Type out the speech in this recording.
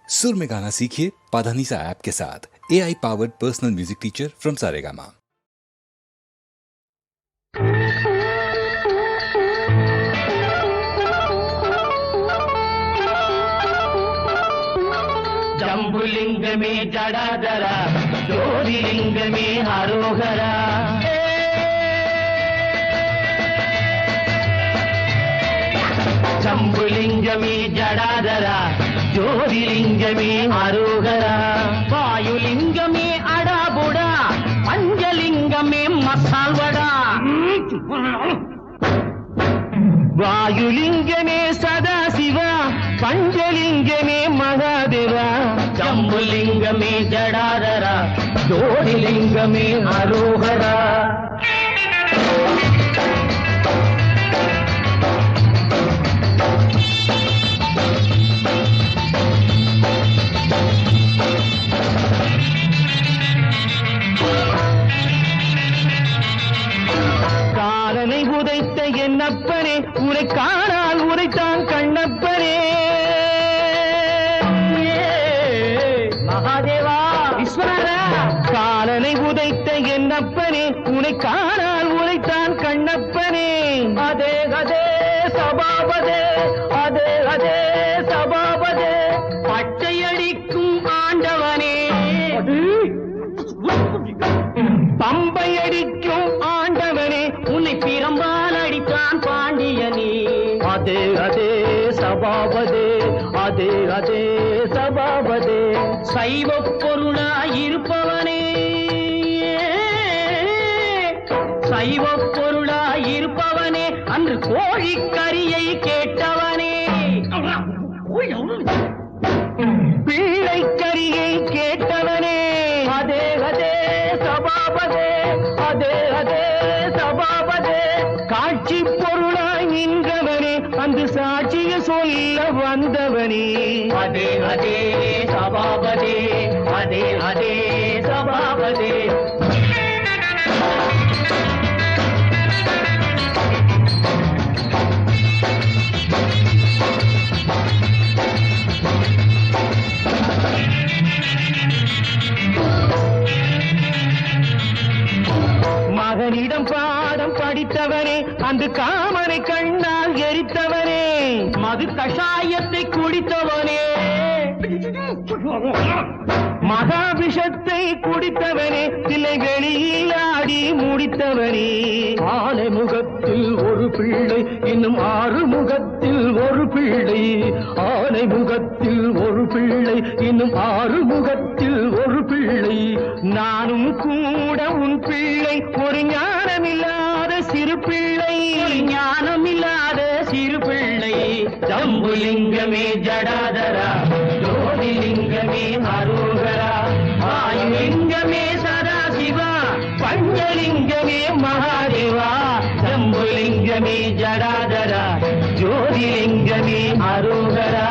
सुर में गाना सीखिए पाधानीसा ऐप के साथ। AI powered personal music teacher from Saregama. जंबुलिंग में जड़ाधरा, ज्योतिलिंग में हरोहरा। जंबुलिंग में जड़ाधरा, ज्योतिलिंग में हरोहरा। वायुलिंग में अड़ा बुड़ा, पंचलिंग में मसाल वड़ा। वायुलिंग में सदा शिवा, पंचलिंग में महादेवा। जंबुलिंग में जड़ाधरा, ज्योतिलिंग में हरोहरा। காலனை உதைத்த என்னப்பனே, உரை காணால் உரைத்தான் கண்ணப்பனே. மகாதேவா விஸ்வநாதா. காலனை உதைத்த என்னப்பனே, உரை காணால் உரைத்தான் கண்ணப்பனே. அதே அதே சபாபதே, அதே அதே சபாபதே. பச்சையடிக்கும் ஆண்டவனே, பம்பை அடிக்கும் ஆண்டவனே, உன்னை பிரம்பால் அடித்தான் பாண்டியனே. அதே அதே சபாபதே, அதே அதே சபாபதே. சைவ பொருளாயிருப்பவனே, சைவ பொருளாயிருப்பவனே, அன்று கோழிக்கரியை கேட்டவனே. பிள்ளைக்கரியை கேட்டவனே. அதே அதே சபாபதே, அதே அதே சபாபதே. காட்சி பொருளாய் நின்றவனே, அந்த சாட்சிய சொல்ல வந்தவனே. அதே அதே சபாபதே, அதே அதே சபாபதே. மகனிடம் பாடம் படித்தவனே, அந்த காமனை கண்ணால் எரித்தவனே. மது கஷாயத்தை குடித்தவனே, மகாபிஷத்தை குடித்தவனே. தில்லை வெளியில் ஆடி முடித்தவனே. ஆனை முகத்தில் ஒரு பிள்ளை, இன்னும் 6 முகத்தில் ஒரு பிள்ளை. ஆனை முகத்தில் ஒரு பிள்ளை, இன்னும் 6 முகத்தில் ஒரு பிள்ளை. நானும் கூட உன் பிள்ளை, ஒரு ஞானமில்லாத சிறு பிள்ளை. ஞானமில்லாத சிறு பிள்ளை. ஜம்புலிங்கமே ஜடாதரா, ஜோதிலிங்கமே ஹரோகரா. வாயுலிங்கமே சதாசிவா, பஞ்சலிங்கமே மகாதேவா. ஜம்புலிங்கமே ஜடாதரா, ஜோதிலிங்கமே ஹரோகரா.